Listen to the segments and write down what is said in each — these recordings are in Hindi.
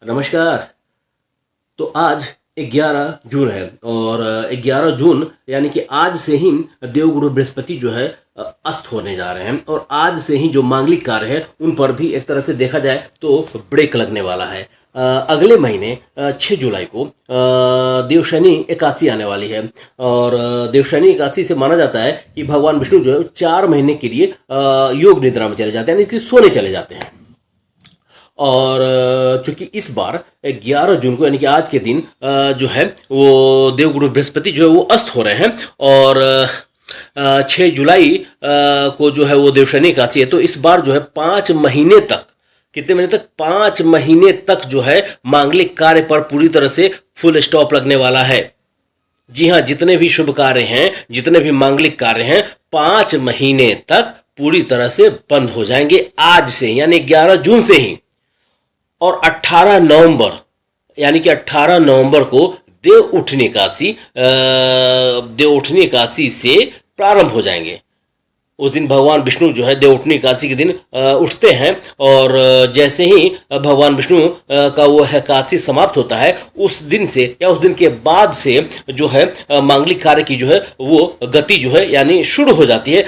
नमस्कार। तो आज 11 जून है और 11 जून यानी कि आज से ही देवगुरु बृहस्पति जो है अस्त होने जा रहे हैं और आज से ही जो मांगलिक कार्य है उन पर भी एक तरह से देखा जाए तो ब्रेक लगने वाला है। अगले महीने 6 जुलाई को देवशनि एकादशी आने वाली है और देवशनि एकादशी से माना जाता है कि भगवान विष्णु जो है 4 महीने के लिए योग निद्रा में चले जाते हैं, यानी कि सोने चले जाते हैं। और चूंकि इस बार 11 जून को यानी कि आज के दिन जो है वो देवगुरु बृहस्पति जो है वो अस्त हो रहे हैं और 6 जुलाई को जो है वो देवशनि एकादशी है। तो इस बार जो है 5 महीने तक, कितने महीने तक, 5 महीने तक जो है मांगलिक कार्य पर पूरी तरह से फुल स्टॉप लगने वाला है। जी हाँ, जितने भी शुभ कार्य हैं, जितने भी मांगलिक कार्य हैं, 5 महीने तक पूरी तरह से बंद हो जाएंगे आज से, यानी 11 जून से ही। और 18 नवंबर यानी कि 18 नवंबर को देव उठनी एकादशी से प्रारंभ हो जाएंगे। उस दिन भगवान विष्णु जो है देवउठनी एकादशी के दिन उठते हैं और जैसे ही भगवान विष्णु का वो एकादशी समाप्त होता है उस दिन से या उस दिन के बाद से जो है मांगलिक कार्य की जो है वो गति जो है यानी शुरू हो जाती है।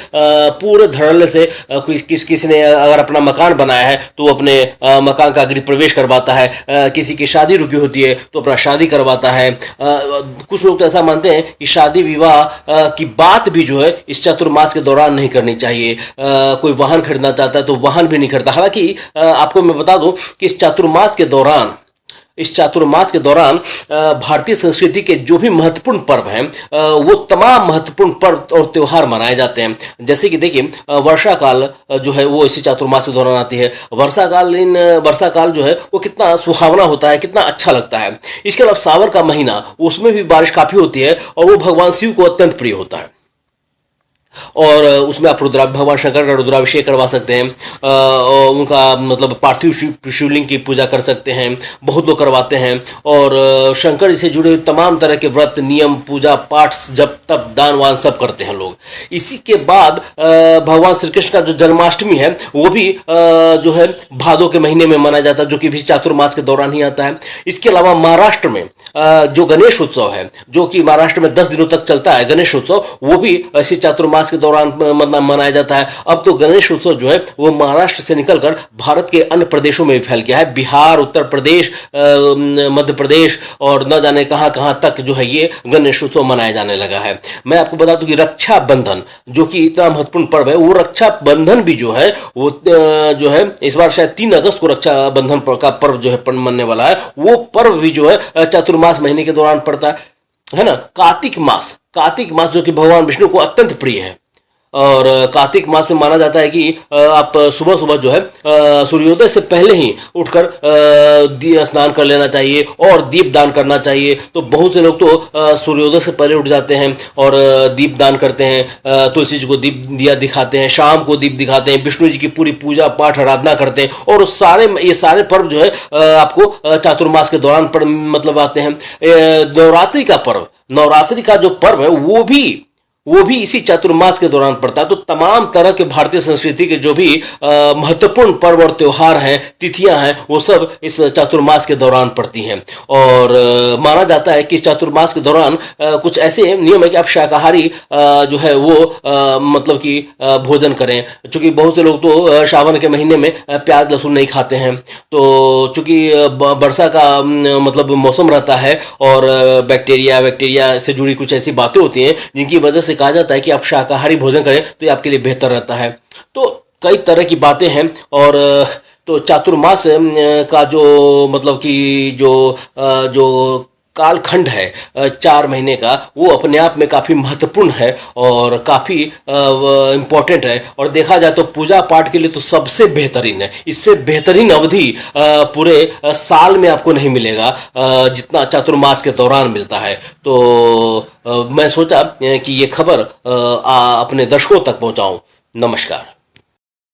पूरे धड़ल्ले से किसी ने अगर अपना मकान बनाया है तो वो अपने मकान का गृह प्रवेश करवाता है, किसी की शादी रुकी होती है तो अपना शादी करवाता है। कुछ लोग तो ऐसा मानते हैं कि शादी विवाह की बात भी जो है इस चातुर्मास के दौरान नहीं करनी चाहिए। कोई वाहन खरीदना चाहता है तो वाहन भी नहीं खरीदता। हालांकि आपको मैं बता दूं कि इस चातुर्मास के दौरान भारतीय संस्कृति के जो भी महत्वपूर्ण पर्व हैं वो तमाम महत्वपूर्ण पर्व और त्योहार मनाए जाते हैं। जैसे कि देखिए, वर्षा काल जो है वो इसी चातुर्मास के दौरान आती है। वर्षा काल जो है वो कितना सुहावना होता है, कितना अच्छा लगता है। इसके अलावा सावन का महीना, उसमें भी बारिश काफी होती है और वो भगवान शिव को अत्यंत प्रिय होता है और उसमें आप भगवान शंकर का रुद्राभिषेक करवा सकते हैं। उनका मतलब पार्थिव शिवलिंग की पूजा कर सकते हैं, बहुत लोग करवाते हैं। और शंकर से जुड़े तमाम तरह के व्रत, नियम, पूजा पाठ, जप तप, दान वान सब करते हैं लोग। इसी के बाद भगवान श्री कृष्ण का जो जन्माष्टमी है वो भी जो है भादों के महीने में मनाया जाता है, जो कि भी चातुर्मास के दौरान ही आता है। इसके अलावा महाराष्ट्र में जो गणेश उत्सव है, जो कि महाराष्ट्र में 10 दिनों तक चलता है गणेश उत्सव, वो भी इसी चातुर्मास के दौरान मनाया जाता है। अब तो गणेश उत्सव जो है वो महाराष्ट्र से निकलकर भारत के अन्य प्रदेशों में भी फैल गया है। बिहार, उत्तर प्रदेश, मध्य प्रदेश और न जाने कहां कहां तक जो है ये गणेश उत्सव मनाया जाने लगा है। मैं आपको बता दूं कि रक्षाबंधन जो कि इतना महत्वपूर्ण पर्व है, वो रक्षाबंधन भी जो है वो जो है इस बार शायद 3 अगस्त को रक्षाबंधन का पर्व जो है मनने वाला है। वो पर्व भी जो है चातुर्मास महीने के दौरान पड़ता है ना। कार्तिक मास जो कि भगवान विष्णु को अत्यंत प्रिय है और कार्तिक मास में माना जाता है कि आप सुबह सुबह जो है सूर्योदय से पहले ही उठकर स्नान कर लेना चाहिए और दीप दान करना चाहिए। तो बहुत से लोग तो सूर्योदय से पहले उठ जाते हैं और दीप दान करते हैं, तुलसी जी को दीप दिया दिखाते हैं, शाम को दीप दिखाते हैं, विष्णु जी की पूरी पूजा पाठ आराधना करते हैं। और ये सारे पर्व जो है आपको चातुर्मास के दौरान मतलब आते हैं। नवरात्रि का जो पर्व है वो भी इसी चातुर्मास के दौरान पड़ता है। तो तमाम तरह के भारतीय संस्कृति के जो भी महत्वपूर्ण पर्व और त्योहार हैं, तिथियां हैं, वो सब इस चातुर्मास के दौरान पड़ती हैं। और माना जाता है कि इस चातुर्मास के दौरान कुछ ऐसे नियम है कि आप शाकाहारी जो है वो मतलब कि भोजन करें। चूंकि बहुत से लोग तो सावन के महीने में प्याज लहसुन नहीं खाते हैं। तो चूंकि वर्षा का मतलब मौसम रहता है और बैक्टीरिया से जुड़ी कुछ ऐसी बातें होती हैं जिनकी वजह से कहा जाता है कि आप शाकाहारी भोजन करें तो ये आपके लिए बेहतर रहता है। तो कई तरह की बातें हैं। और तो चातुर्मास का जो मतलब कि जो कालखंड है 4 महीने का, वो अपने आप में काफ़ी महत्वपूर्ण है और काफ़ी इम्पोर्टेंट है। और देखा जाए तो पूजा पाठ के लिए तो सबसे बेहतरीन है। इससे बेहतरीन अवधि पूरे साल में आपको नहीं मिलेगा जितना चातुर्मास के दौरान मिलता है। तो मैं सोचा कि ये खबर अपने दर्शकों तक पहुंचाऊं। नमस्कार।